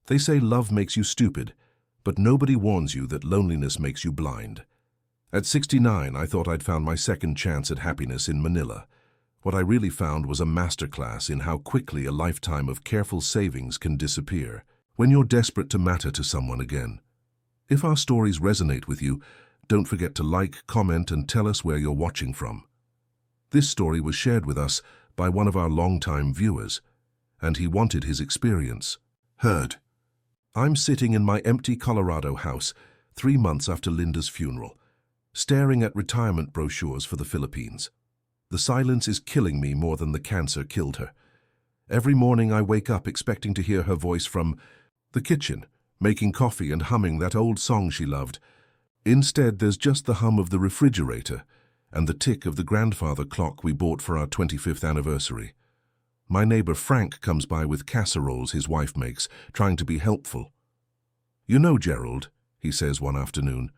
They say love makes you stupid, but nobody warns you that loneliness makes you blind. At 69, I thought I'd found my second chance at happiness in Manila. What I really found was a masterclass in how quickly a lifetime of careful savings can disappear when you're desperate to matter to someone again. If our stories resonate with you, don't forget to like, comment, and tell us where you're watching from. This story was shared with us by one of our longtime viewers, and he wanted his experience heard. I'm sitting in my empty Colorado house 3 months after Linda's funeral, staring at retirement brochures for the Philippines. The silence is killing me more than the cancer killed her. Every morning I wake up expecting to hear her voice from the kitchen, making coffee and humming that old song she loved. Instead, there's just the hum of the refrigerator and the tick of the grandfather clock we bought for our 25th anniversary. My neighbor Frank comes by with casseroles his wife makes, trying to be helpful. "You know, Gerald," he says one afternoon,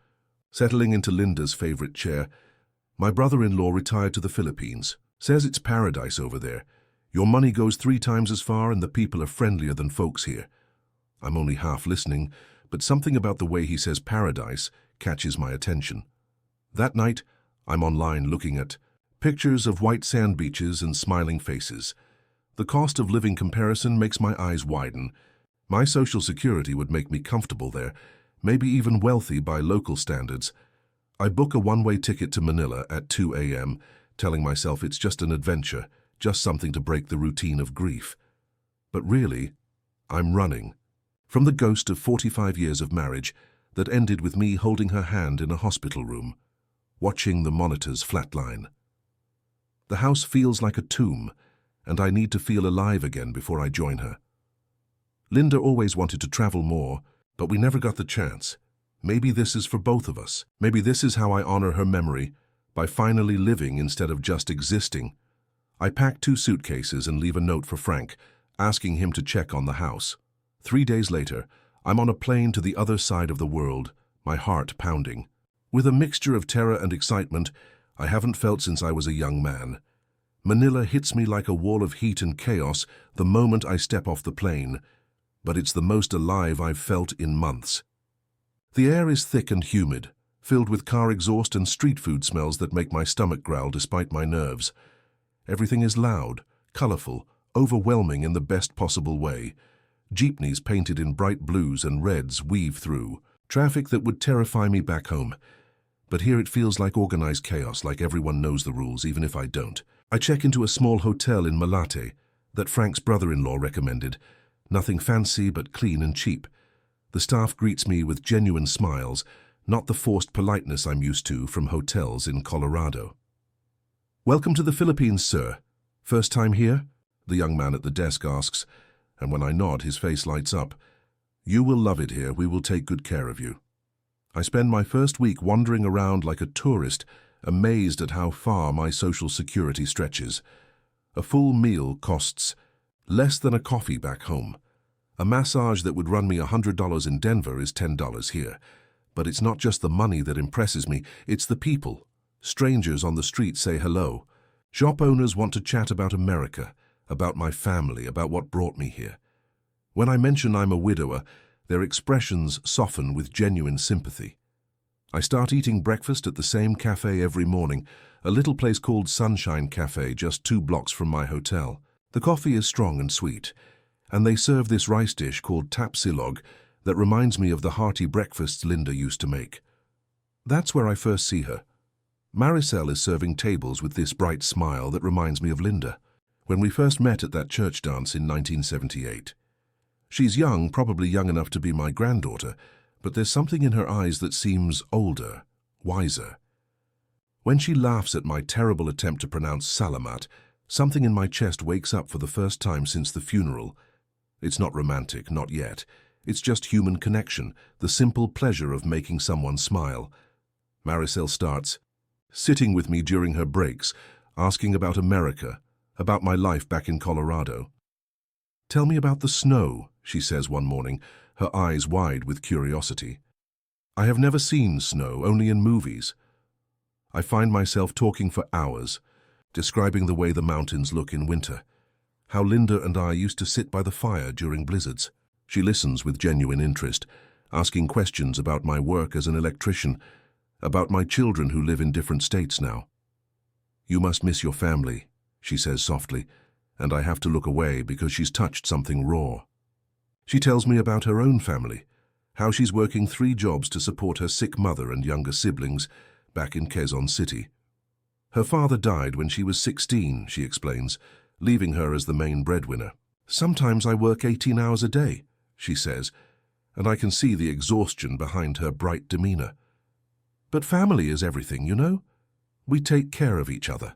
settling into Linda's favorite chair, "my brother-in-law retired to the Philippines. Says it's paradise over there. Your money goes 3 times as far and the people are friendlier than folks here." I'm only half listening, but something about the way he says paradise catches my attention. That night, I'm online looking at pictures of white sand beaches and smiling faces. The cost of living comparison makes my eyes widen. My social security would make me comfortable there, maybe even wealthy by local standards. I book a one-way ticket to Manila at 2 a.m., telling myself it's just an adventure, just something to break the routine of grief. But really, I'm running from the ghost of 45 years of marriage that ended with me holding her hand in a hospital room, watching the monitors flatline. The house feels like a tomb, and I need to feel alive again before I join her. Linda always wanted to travel more, but we never got the chance. Maybe this is for both of us. Maybe this is how I honor her memory, by finally living instead of just existing. I pack 2 suitcases and leave a note for Frank, asking him to check on the house. 3 days later, I'm on a plane to the other side of the world, my heart pounding. With a mixture of terror and excitement I haven't felt since I was a young man. Manila hits me like a wall of heat and chaos the moment I step off the plane, but it's the most alive I've felt in months. The air is thick and humid, filled with car exhaust and street food smells that make my stomach growl despite my nerves. Everything is loud, colorful, overwhelming in the best possible way. Jeepneys painted in bright blues and reds weave through. Traffic that would terrify me back home. But here it feels like organized chaos, like everyone knows the rules, even if I don't. I check into a small hotel in Malate that Frank's brother-in-law recommended. Nothing fancy, but clean and cheap. The staff greets me with genuine smiles, not the forced politeness I'm used to from hotels in Colorado. "Welcome to the Philippines, sir. First time here?" the young man at the desk asks, and when I nod, his face lights up. "You will love it here. We will take good care of you." I spend my first week wandering around like a tourist, amazed at how far my social security stretches. A full meal costs less than a coffee back home. A massage that would run me $100 in Denver is $10 here. But it's not just the money that impresses me, it's the people. Strangers on the street say hello. Shop owners want to chat about America, about my family, about what brought me here. When I mention I'm a widower, their expressions soften with genuine sympathy. I start eating breakfast at the same café every morning, a little place called Sunshine Cafe just 2 blocks from my hotel. The coffee is strong and sweet, and they serve this rice dish called tapsilog that reminds me of the hearty breakfasts Linda used to make. That's where I first see her. Maricel is serving tables with this bright smile that reminds me of Linda, when we first met at that church dance in 1978. She's young, probably young enough to be my granddaughter, but there's something in her eyes that seems older, wiser. When she laughs at my terrible attempt to pronounce Salamat, something in my chest wakes up for the first time since the funeral. It's not romantic, not yet. It's just human connection, the simple pleasure of making someone smile. Maricel starts sitting with me during her breaks, asking about America, about my life back in Colorado. "Tell me about the snow," she says one morning, her eyes wide with curiosity. I have never seen snow, only in movies. I find myself talking for hours, describing the way the mountains look in winter, how Linda and I used to sit by the fire during blizzards. She listens with genuine interest, asking questions about my work as an electrician, about my children who live in different states now. "You must miss your family," she says softly, and I have to look away because she's touched something raw. She tells me about her own family, how she's working 3 jobs to support her sick mother and younger siblings back in Quezon City. Her father died when she was 16, she explains, leaving her as the main breadwinner. "Sometimes I work 18 hours a day," she says, and I can see the exhaustion behind her bright demeanor. "But family is everything, you know? We take care of each other."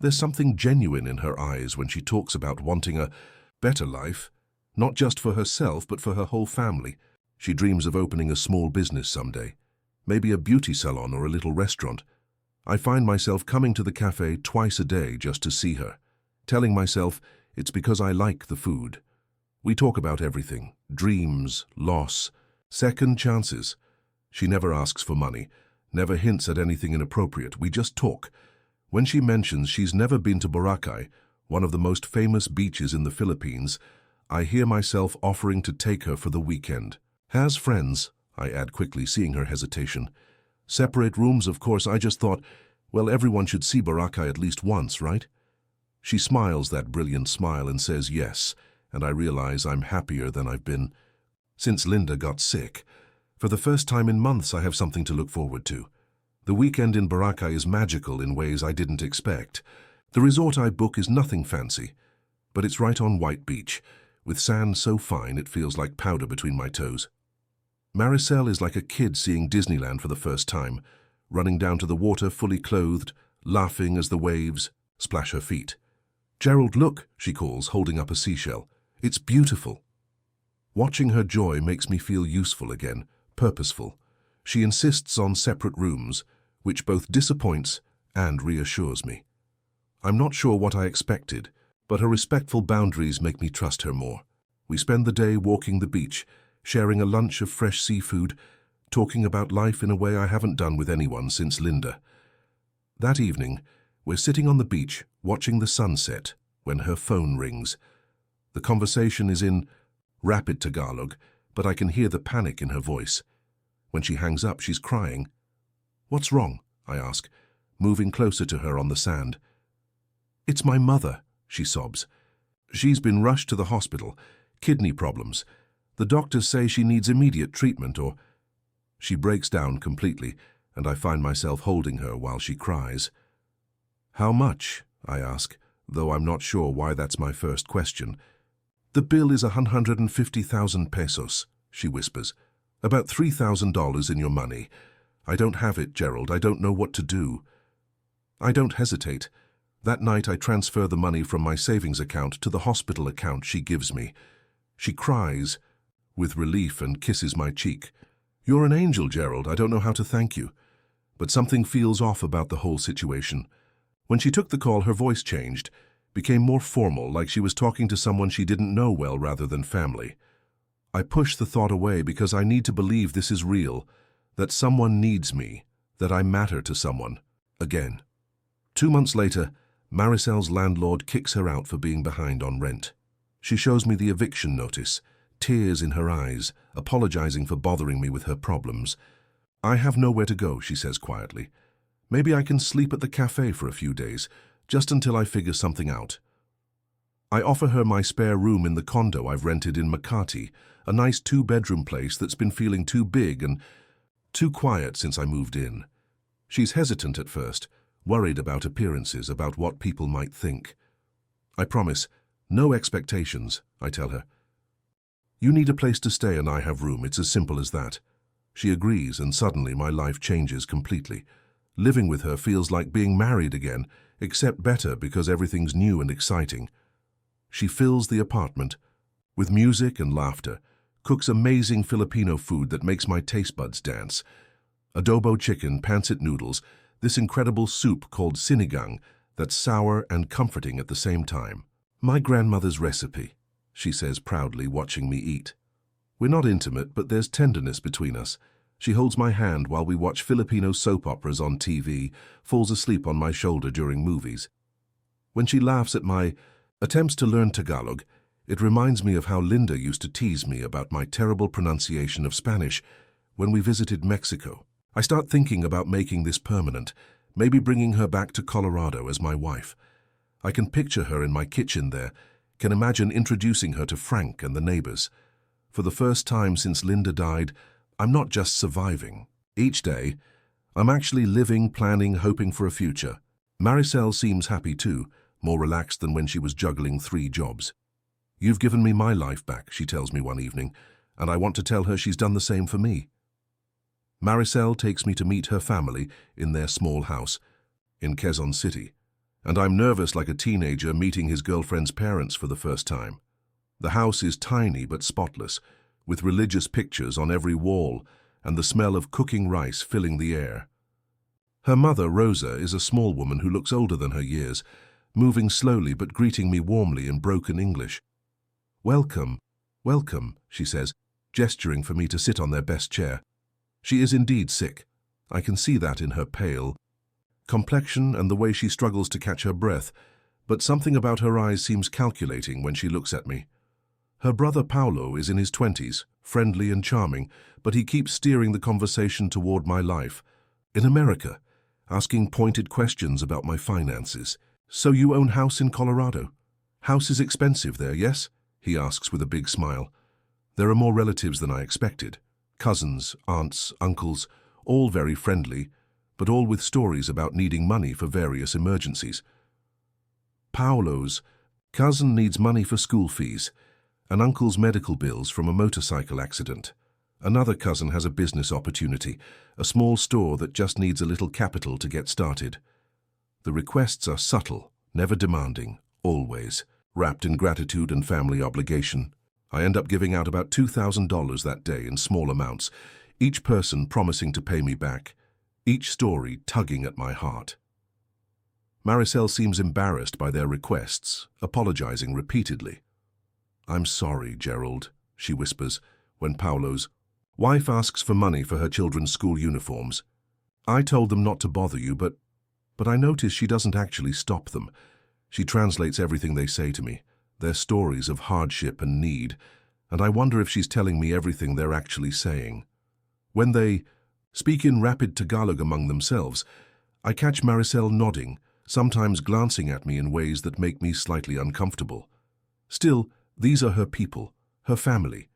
There's something genuine in her eyes when she talks about wanting a better life, not just for herself but for her whole family. She dreams of opening a small business someday, maybe a beauty salon or a little restaurant. I find myself coming to the cafe twice a day just to see her, telling myself it's because I like the food. We talk about everything, dreams, loss, second chances. She never asks for money, never hints at anything inappropriate. We just talk. When she mentions she's never been to Boracay, one of the most famous beaches in the Philippines, I hear myself offering to take her for the weekend. "Has friends," I add quickly, seeing her hesitation. "Separate rooms, of course. I just thought, well, everyone should see Boracay at least once, right?" She smiles that brilliant smile and says yes, and I realize I'm happier than I've been since Linda got sick. For the first time in months, I have something to look forward to. The weekend in Boracay is magical in ways I didn't expect. The resort I book is nothing fancy, but it's right on White Beach, with sand so fine it feels like powder between my toes. Maricel is like a kid seeing Disneyland for the first time, running down to the water fully clothed, laughing as the waves splash her feet. "Gerald, look," she calls, holding up a seashell. "It's beautiful." Watching her joy makes me feel useful again, purposeful. She insists on separate rooms, which both disappoints and reassures me. I'm not sure what I expected, but her respectful boundaries make me trust her more. We spend the day walking the beach, sharing a lunch of fresh seafood, talking about life in a way I haven't done with anyone since Linda. That evening, we're sitting on the beach, watching the sunset, when her phone rings. The conversation is in rapid Tagalog, but I can hear the panic in her voice. When she hangs up, she's crying. "What's wrong?" I ask, moving closer to her on the sand. "It's my mother," she sobs. "She's been rushed to the hospital. Kidney problems. The doctors say she needs immediate treatment or—" She breaks down completely, and I find myself holding her while she cries. "How much?" I ask, though I'm not sure why that's my first question. "The bill is 150,000 pesos, she whispers. "About $3,000 in your money. I don't have it, Gerald. I don't know what to do." I don't hesitate. That night I transfer the money from my savings account to the hospital account she gives me. She cries with relief and kisses my cheek. "You're an angel, Gerald. I don't know how to thank you." But something feels off about the whole situation. When she took the call, her voice changed, became more formal, like she was talking to someone she didn't know well rather than family. I push the thought away because I need to believe this is real, that someone needs me, that I matter to someone, again. 2 months later, Maricel's landlord kicks her out for being behind on rent. She shows me the eviction notice, tears in her eyes, apologizing for bothering me with her problems. "I have nowhere to go," she says quietly. "Maybe I can sleep at the cafe for a few days, just until I figure something out." I offer her my spare room in the condo I've rented in Makati, a nice 2-bedroom place that's been feeling too big and too quiet since I moved in. She's hesitant at first, worried about appearances, about what people might think. I promise, no expectations, I tell her. "You need a place to stay and I have room. It's as simple as that." She agrees, and suddenly my life changes completely. Living with her feels like being married again, except better because everything's new and exciting. She fills the apartment with music and laughter, cooks amazing Filipino food that makes my taste buds dance. Adobo chicken, pancit noodles, this incredible soup called sinigang that's sour and comforting at the same time. "My grandmother's recipe," she says proudly, watching me eat. We're not intimate, but there's tenderness between us. She holds my hand while we watch Filipino soap operas on TV, falls asleep on my shoulder during movies. When she laughs at my attempts to learn Tagalog, It reminds me of how Linda used to tease me about my terrible pronunciation of Spanish when we visited Mexico. I start thinking about making this permanent, maybe bringing her back to Colorado as my wife. I can picture her in my kitchen there, can imagine introducing her to Frank and the neighbors. For the first time since Linda died, I'm not just surviving. Each day, I'm actually living, planning, hoping for a future. Maricel seems happy too, more relaxed than when she was juggling 3 jobs. "You've given me my life back," she tells me one evening, and I want to tell her she's done the same for me. Maricel takes me to meet her family in their small house in Quezon City, and I'm nervous like a teenager meeting his girlfriend's parents for the first time. The house is tiny but spotless, with religious pictures on every wall and the smell of cooking rice filling the air. Her mother, Rosa, is a small woman who looks older than her years, moving slowly but greeting me warmly in broken English. "Welcome, welcome," she says, gesturing for me to sit on their best chair. She is indeed sick. I can see that in her pale complexion and the way she struggles to catch her breath, but something about her eyes seems calculating when she looks at me. Her brother Paulo is in his 20s, friendly and charming, but he keeps steering the conversation toward my life. In America, asking pointed questions about my finances. "So you own house in Colorado? House is expensive there, yes?" he asks with a big smile. There are more relatives than I expected. Cousins, aunts, uncles, all very friendly, but all with stories about needing money for various emergencies. Paulo's cousin needs money for school fees, an uncle's medical bills from a motorcycle accident. Another cousin has a business opportunity, a small store that just needs a little capital to get started. The requests are subtle, never demanding, always wrapped in gratitude and family obligation. I end up giving out about $2,000 that day in small amounts, each person promising to pay me back, each story tugging at my heart. Maricel seems embarrassed by their requests, apologizing repeatedly. "I'm sorry, Gerald," she whispers, when Paulo's wife asks for money for her children's school uniforms. "I told them not to bother you, but I notice she doesn't actually stop them. She translates everything they say to me, their stories of hardship and need, and I wonder if she's telling me everything they're actually saying. When they speak in rapid Tagalog among themselves, I catch Maricel nodding, sometimes glancing at me in ways that make me slightly uncomfortable. Still, these are her people, her family.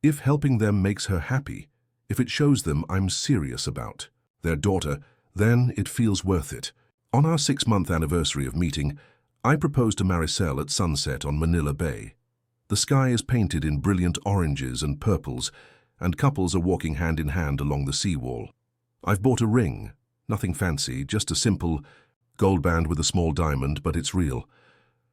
If helping them makes her happy, if it shows them I'm serious about their daughter, then it feels worth it. On our 6-month anniversary of meeting, I propose to Maricel at sunset on Manila Bay. The sky is painted in brilliant oranges and purples, and couples are walking hand in hand along the seawall. I've bought a ring, nothing fancy, just a simple gold band with a small diamond, but it's real.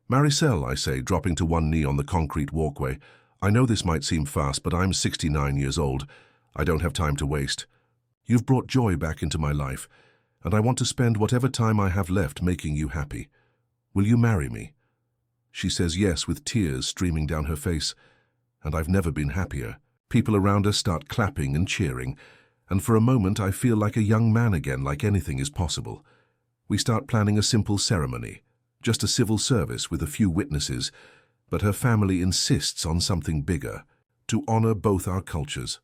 "Maricel," I say, dropping to one knee on the concrete walkway, "I know this might seem fast, but I'm 69 years old. I don't have time to waste. You've brought joy back into my life, and I want to spend whatever time I have left making you happy. Will you marry me?" She says yes with tears streaming down her face, and I've never been happier. People around us start clapping and cheering, and for a moment I feel like a young man again, like anything is possible. We start planning a simple ceremony, just a civil service with a few witnesses, but her family insists on something bigger, to honor both our cultures.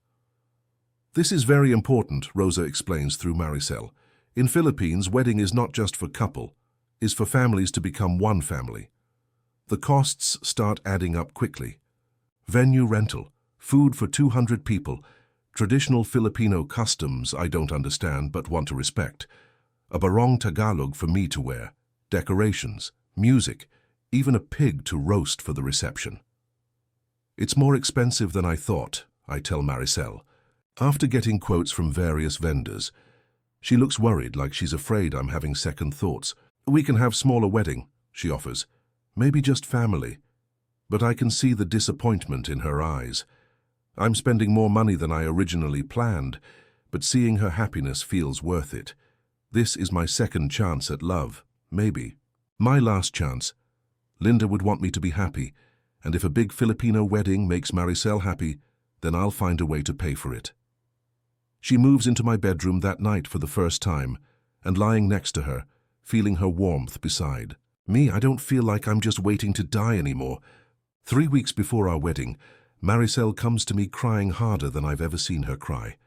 "This is very important," Rosa explains through Maricel. "In Philippines, wedding is not just for couple, is for families to become one family. The costs start adding up quickly. Venue rental, food for 200 people, traditional Filipino customs I don't understand but want to respect, a barong Tagalog for me to wear, decorations, music, even a pig to roast for the reception. It's more expensive than I thought, I tell Maricel. After getting quotes from various vendors, she looks worried, like she's afraid I'm having second thoughts. "We can have smaller wedding," she offers. "Maybe just family." But I can see the disappointment in her eyes. I'm spending more money than I originally planned, but seeing her happiness feels worth it. This is my second chance at love, maybe. My last chance. Linda would want me to be happy, and if a big Filipino wedding makes Maricel happy, then I'll find a way to pay for it. She moves into my bedroom that night for the first time, and lying next to her, feeling her warmth beside me, I don't feel like I'm just waiting to die anymore. 3 weeks before our wedding, Maricel comes to me crying harder than I've ever seen her cry.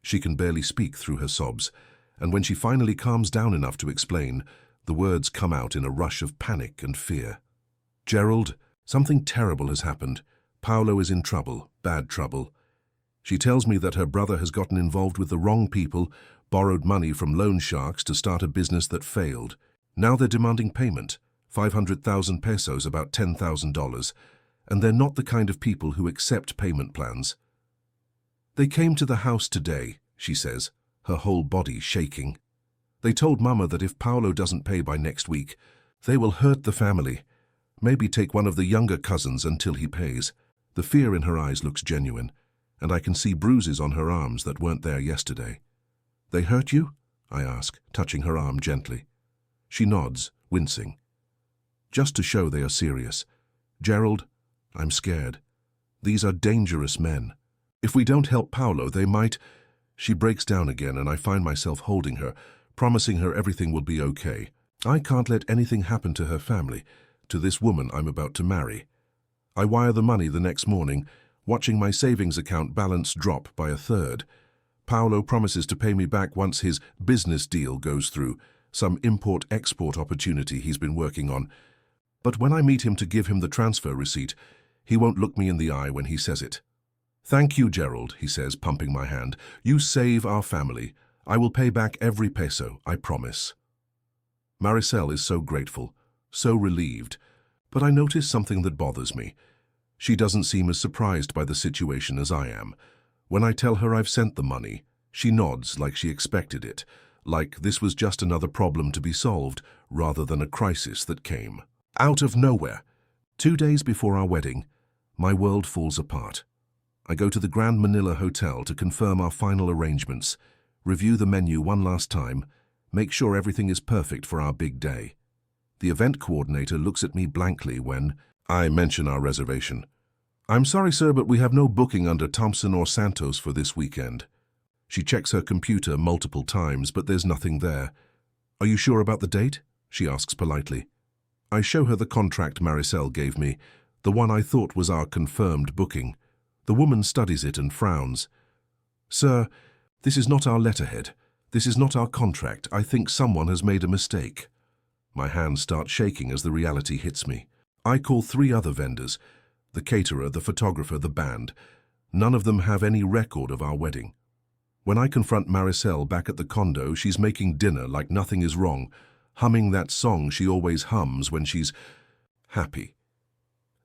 She can barely speak through her sobs, and when she finally calms down enough to explain, the words come out in a rush of panic and fear. "Gerald, something terrible has happened. Paolo is in trouble, bad trouble." She tells me that her brother has gotten involved with the wrong people, borrowed money from loan sharks to start a business that failed. Now they're demanding payment, 500,000 pesos, about $10,000, and they're not the kind of people who accept payment plans. "They came to the house today," she says, her whole body shaking. "They told Mama that if Paolo doesn't pay by next week, they will hurt the family, maybe take one of the younger cousins until he pays." The fear in her eyes looks genuine, and I can see bruises on her arms that weren't there yesterday. "They hurt you?" I ask, touching her arm gently. She nods, wincing. "Just to show they are serious. Gerald, I'm scared. These are dangerous men. If we don't help Paolo, they might—" She breaks down again, and I find myself holding her, promising her everything will be okay. I can't let anything happen to her family, to this woman I'm about to marry. I wire the money the next morning, watching my savings account balance drop by a third. Paolo promises to pay me back once his business deal goes through, some import-export opportunity he's been working on. But when I meet him to give him the transfer receipt, he won't look me in the eye when he says it. "Thank you, Gerald," he says, pumping my hand. "You save our family. I will pay back every peso, I promise." Maricel is so grateful, so relieved, but I notice something that bothers me. She doesn't seem as surprised by the situation as I am. When I tell her I've sent the money, she nods like she expected it, like this was just another problem to be solved rather than a crisis that came out of nowhere. 2 days before our wedding, my world falls apart. I go to the Grand Manila Hotel to confirm our final arrangements, review the menu one last time, make sure everything is perfect for our big day. The event coordinator looks at me blankly when I mention our reservation. "I'm sorry, sir, but we have no booking under Thompson or Santos for this weekend." She checks her computer multiple times, but there's nothing there. "Are you sure about the date?" she asks politely. I show her the contract Maricel gave me, the one I thought was our confirmed booking. The woman studies it and frowns. "Sir, this is not our letterhead. This is not our contract. I think someone has made a mistake." My hands start shaking as the reality hits me. I call 3 other vendors, the caterer, the photographer, the band. None of them have any record of our wedding. When I confront Maricel back at the condo, she's making dinner like nothing is wrong, humming that song she always hums when she's happy.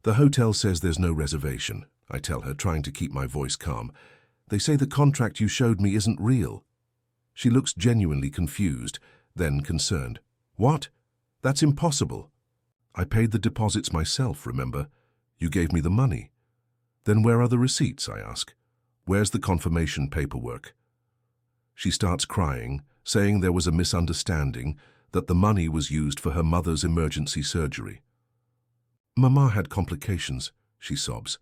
"The hotel says there's no reservation," I tell her, trying to keep my voice calm. "They say the contract you showed me isn't real." She looks genuinely confused, then concerned. "What? That's impossible. I paid the deposits myself, remember? You gave me the money." "Then where are the receipts?" I ask. "Where's the confirmation paperwork?" She starts crying, saying there was a misunderstanding, that the money was used for her mother's emergency surgery. "Mama had complications," she sobs.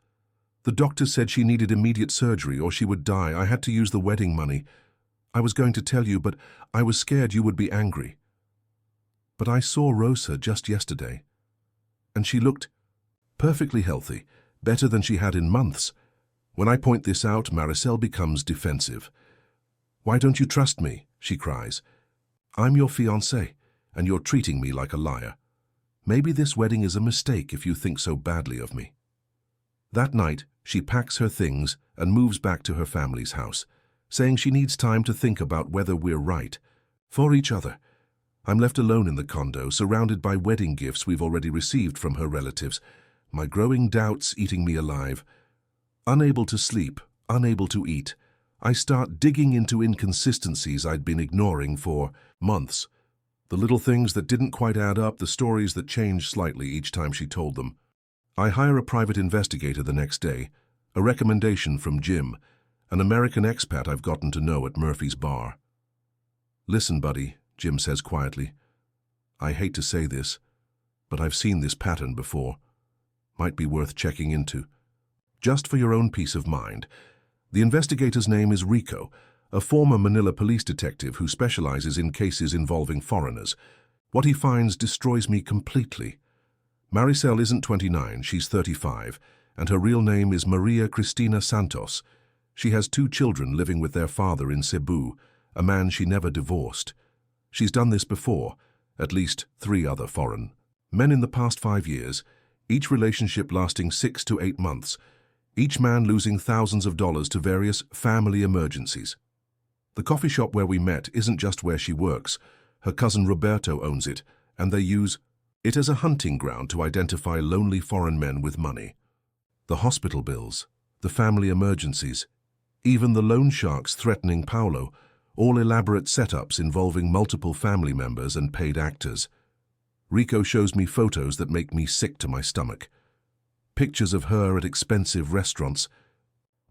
"The doctor said she needed immediate surgery or she would die. I had to use the wedding money. I was going to tell you, but I was scared you would be angry. But I saw Rosa just yesterday, and she looked perfectly healthy, better than she had in months." When I point this out, Maricel becomes defensive. "Why don't you trust me?" she cries. "I'm your fiancé, and you're treating me like a liar. Maybe this wedding is a mistake if you think so badly of me." That night, she packs her things and moves back to her family's house, saying she needs time to think about whether we're right for each other. I'm left alone in the condo, surrounded by wedding gifts we've already received from her relatives, my growing doubts eating me alive. Unable to sleep, unable to eat, I start digging into inconsistencies I'd been ignoring for months. The little things that didn't quite add up, the stories that changed slightly each time she told them. I hire a private investigator the next day, a recommendation from Jim, an American expat I've gotten to know at Murphy's bar. "Listen, buddy," Jim says quietly. "I hate to say this, but I've seen this pattern before. Might be worth checking into. Just for your own peace of mind. The investigator's name is Rico, a former Manila police detective who specializes in cases involving foreigners. What he finds destroys me completely. Maricel isn't 29, she's 35, and her real name is Maria Cristina Santos. She has 2 children living with their father in Cebu, a man she never divorced. She's done this before, at least 3 other foreign men in the past 5 years, each relationship lasting 6 to 8 months, each man losing thousands of dollars to various family emergencies. The coffee shop where we met isn't just where she works. Her cousin Roberto owns it, and they use it as a hunting ground to identify lonely foreign men with money. The hospital bills, the family emergencies, even the loan sharks threatening Paulo, all elaborate setups involving multiple family members and paid actors. Rico shows me photos that make me sick to my stomach. Pictures of her at expensive restaurants,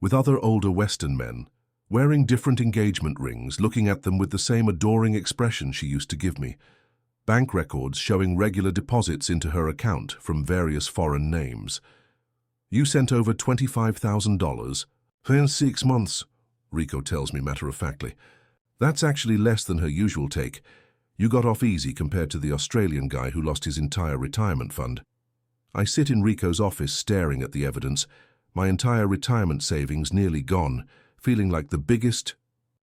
with other older Western men, wearing different engagement rings, looking at them with the same adoring expression she used to give me. Bank records showing regular deposits into her account from various foreign names. You sent over $25,000 in 6 months, Rico tells me matter-of-factly. That's actually less than her usual take. You got off easy compared to the Australian guy who lost his entire retirement fund. I sit in Rico's office staring at the evidence, my entire retirement savings nearly gone, feeling like the biggest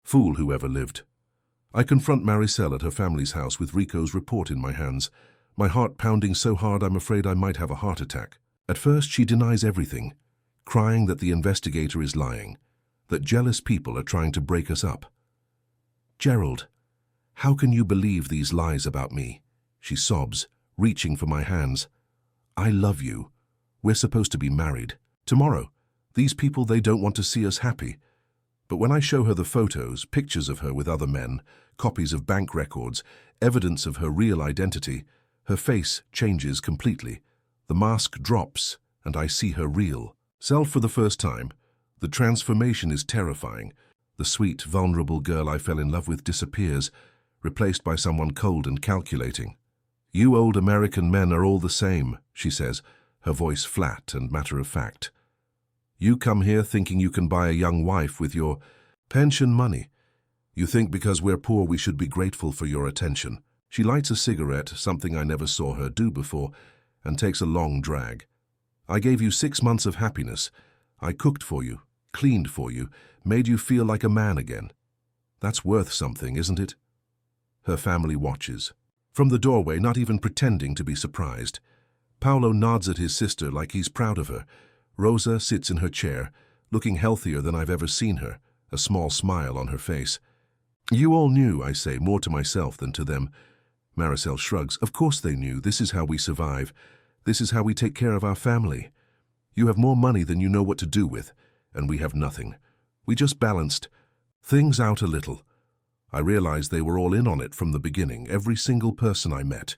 fool who ever lived. I confront Maricel at her family's house with Rico's report in my hands, my heart pounding so hard I'm afraid I might have a heart attack. At first she denies everything, crying that the investigator is lying, that jealous people are trying to break us up. Gerald, how can you believe these lies about me? She sobs, reaching for my hands. I love you. We're supposed to be married. Tomorrow. These people, they don't want to see us happy. But when I show her the photos, pictures of her with other men, copies of bank records, evidence of her real identity, her face changes completely. The mask drops, and I see her real self for the first time. The transformation is terrifying. The sweet, vulnerable girl I fell in love with disappears, replaced by someone cold and calculating. You old American men are all the same, she says, her voice flat and matter-of-fact. You come here thinking you can buy a young wife with your pension money. You think because we're poor we should be grateful for your attention. She lights a cigarette, something I never saw her do before, and takes a long drag. I gave you 6 months of happiness. I cooked for you, cleaned for you, made you feel like a man again. That's worth something, isn't it? Her family watches. From the doorway, not even pretending to be surprised. Paulo nods at his sister like he's proud of her. Rosa sits in her chair, looking healthier than I've ever seen her, a small smile on her face. You all knew, I say, more to myself than to them. Maricel shrugs. Of course they knew. This is how we survive. This is how we take care of our family. You have more money than you know what to do with, and we have nothing. We just balanced things out a little. I realized they were all in on it from the beginning, every single person I met,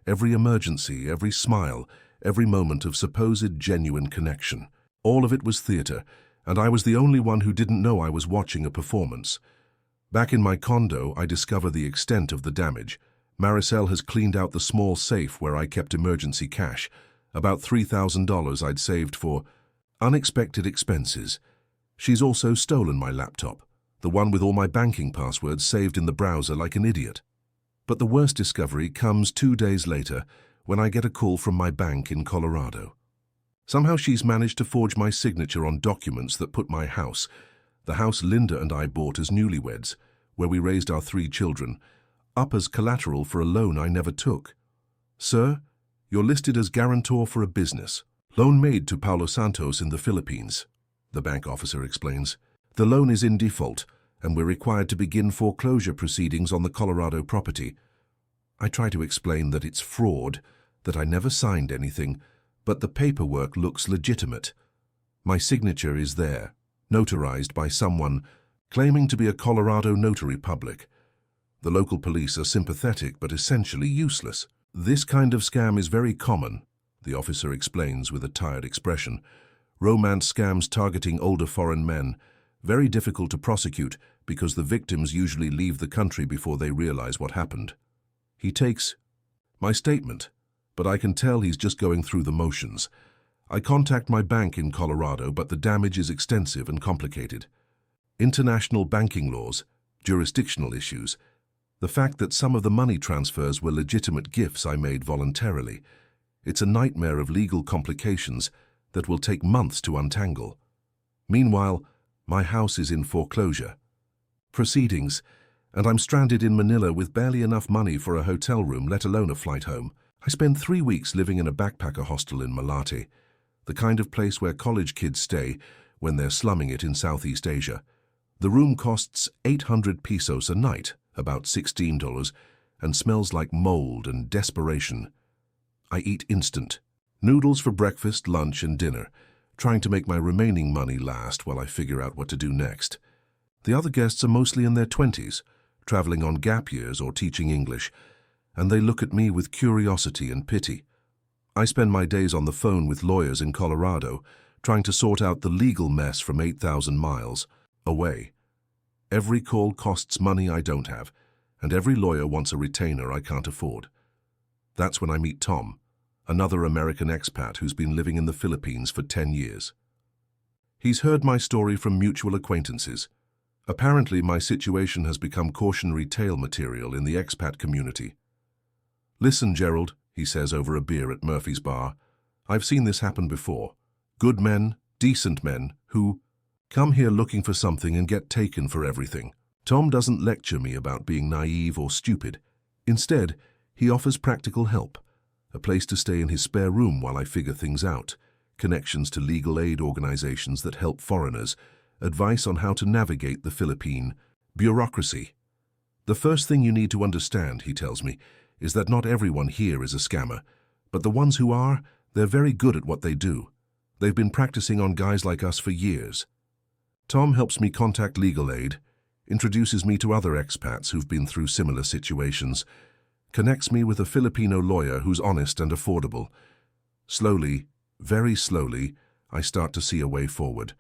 every emergency, every smile, every moment of supposed genuine connection. All of it was theater, and I was the only one who didn't know I was watching a performance. Back in my condo, I discover the extent of the damage. Maricel has cleaned out the small safe where I kept emergency cash, about $3,000 I'd saved for unexpected expenses. She's also stolen my laptop, the one with all my banking passwords saved in the browser like an idiot. But the worst discovery comes 2 days later when I get a call from my bank in Colorado. Somehow she's managed to forge my signature on documents that put my house, the house Linda and I bought as newlyweds, where we raised our 3 children, up as collateral for a loan I never took. Sir, you're listed as guarantor for a business. Loan made to Paulo Santos in the Philippines, the bank officer explains. The loan is in default, and we're required to begin foreclosure proceedings on the Colorado property. I try to explain that it's fraud, that I never signed anything, but the paperwork looks legitimate. My signature is there, notarized by someone claiming to be a Colorado notary public. The local police are sympathetic but essentially useless. This kind of scam is very common, the officer explains with a tired expression. Romance scams targeting older foreign men, very difficult to prosecute because the victims usually leave the country before they realize what happened. He takes my statement, but I can tell he's just going through the motions. I contact my bank in Colorado, but the damage is extensive and complicated. International banking laws, jurisdictional issues, the fact that some of the money transfers were legitimate gifts I made voluntarily. It's a nightmare of legal complications that will take months to untangle. Meanwhile, my house is in foreclosure proceedings, and I'm stranded in Manila with barely enough money for a hotel room, let alone a flight home. I spent 3 weeks living in a backpacker hostel in Malate, the kind of place where college kids stay when they're slumming it in Southeast Asia. The room costs 800 pesos a night, about $16, and smells like mold and desperation. I eat instant noodles for breakfast, lunch, and dinner, trying to make my remaining money last while I figure out what to do next. The other guests are mostly in their 20s, traveling on gap years or teaching English, and they look at me with curiosity and pity. I spend my days on the phone with lawyers in Colorado, trying to sort out the legal mess from 8,000 miles away. Every call costs money I don't have, and every lawyer wants a retainer I can't afford. That's when I meet Tom, another American expat who's been living in the Philippines for 10 years. He's heard my story from mutual acquaintances. Apparently, my situation has become cautionary tale material in the expat community. "Listen, Gerald," he says over a beer at Murphy's Bar, "I've seen this happen before. Good men, decent men, who come here looking for something and get taken for everything." Tom doesn't lecture me about being naive or stupid. Instead, he offers practical help, a place to stay in his spare room while I figure things out, connections to legal aid organizations that help foreigners, advice on how to navigate the Philippine bureaucracy. "The first thing you need to understand," he tells me, "is that not everyone here is a scammer, but the ones who are, they're very good at what they do. They've been practicing on guys like us for years." Tom helps me contact legal aid, introduces me to other expats who've been through similar situations, connects me with a Filipino lawyer who's honest and affordable. Slowly, very slowly, I start to see a way forward.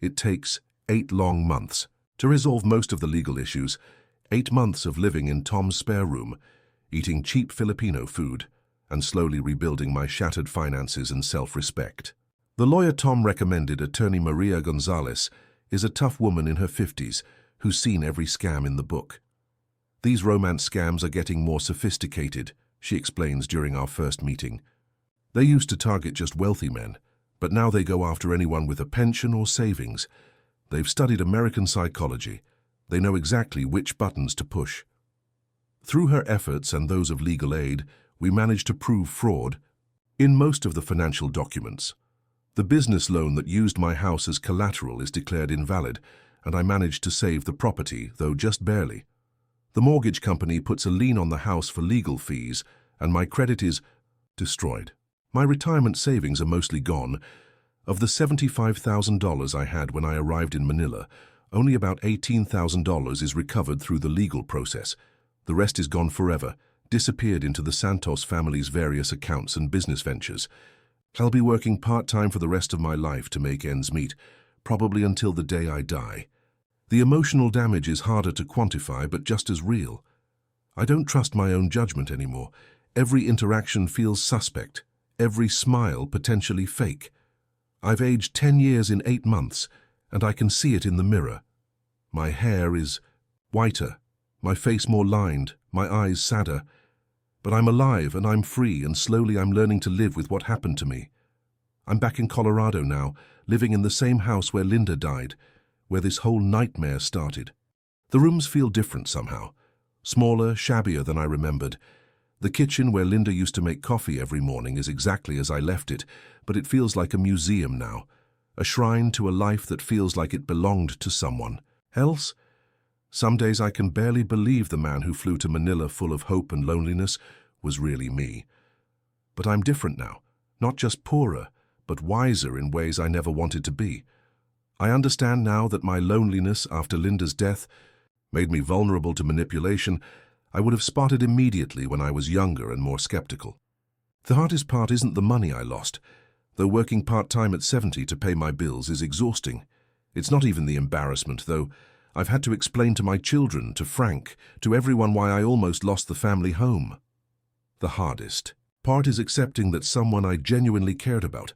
It takes 8 long months to resolve most of the legal issues, 8 months of living in Tom's spare room, eating cheap Filipino food, and slowly rebuilding my shattered finances and self-respect. The lawyer Tom recommended, attorney Maria Gonzalez, is a tough woman in her 50s who's seen every scam in the book. "These romance scams are getting more sophisticated," she explains during our first meeting. "They used to target just wealthy men, but now they go after anyone with a pension or savings. They've studied American psychology. They know exactly which buttons to push." Through her efforts and those of legal aid, we managed to prove fraud in most of the financial documents. The business loan that used my house as collateral is declared invalid, and I managed to save the property, though just barely. The mortgage company puts a lien on the house for legal fees, and my credit is destroyed. My retirement savings are mostly gone. Of the $75,000 I had when I arrived in Manila, only about $18,000 is recovered through the legal process. The rest is gone forever, disappeared into the Santos family's various accounts and business ventures. I'll be working part-time for the rest of my life to make ends meet, probably until the day I die. The emotional damage is harder to quantify, but just as real. I don't trust my own judgment anymore. Every interaction feels suspect. Every smile potentially fake. I've aged 10 years in 8 months, and I can see it in the mirror. My hair is whiter, my face more lined, my eyes sadder. But I'm alive and I'm free, and slowly I'm learning to live with what happened to me. I'm back in Colorado now, living in the same house where Linda died, where this whole nightmare started. The rooms feel different somehow. Smaller, shabbier than I remembered. The kitchen where Linda used to make coffee every morning is exactly as I left it, but it feels like a museum now, a shrine to a life that feels like it belonged to someone else. Some days I can barely believe the man who flew to Manila full of hope and loneliness was really me. But I'm different now, not just poorer, but wiser in ways I never wanted to be. I understand now that my loneliness after Linda's death made me vulnerable to manipulation I would have spotted immediately when I was younger and more skeptical. The hardest part isn't the money I lost, though working part-time at 70 to pay my bills is exhausting. It's not even the embarrassment, though. I've had to explain to my children, to Frank, to everyone why I almost lost the family home. The hardest part is accepting that someone I genuinely cared about,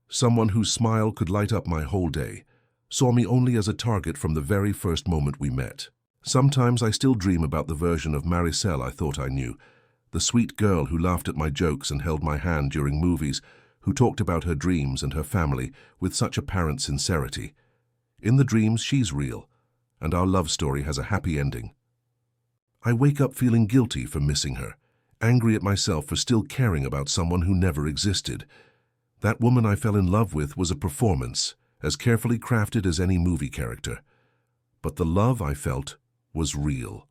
someone whose smile could light up my whole day, saw me only as a target from the very first moment we met. Sometimes I still dream about the version of Maricel I thought I knew, The sweet girl who laughed at my jokes and held my hand during movies, who talked about her dreams and her family with such apparent sincerity. In the dreams, she's real, and our love story has a happy ending. I wake up feeling guilty for missing her, angry at myself for still caring about someone who never existed. That woman I fell in love with was a performance, as carefully crafted as any movie character. But the love I felt was real.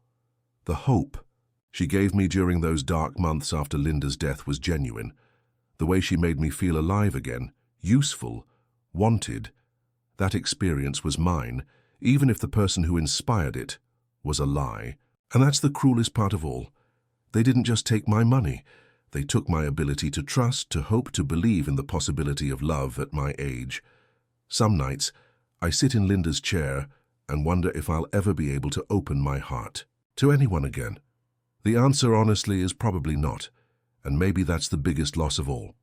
The hope she gave me during those dark months after Linda's death was genuine. The way she made me feel alive again, useful, wanted. That experience was mine, even if the person who inspired it was a lie. And that's the cruelest part of all. They didn't just take my money. They took my ability to trust, to hope, to believe in the possibility of love at my age. Some nights, I sit in Linda's chair and wonder if I'll ever be able to open my heart to anyone again. The answer, honestly, is probably not, and maybe that's the biggest loss of all.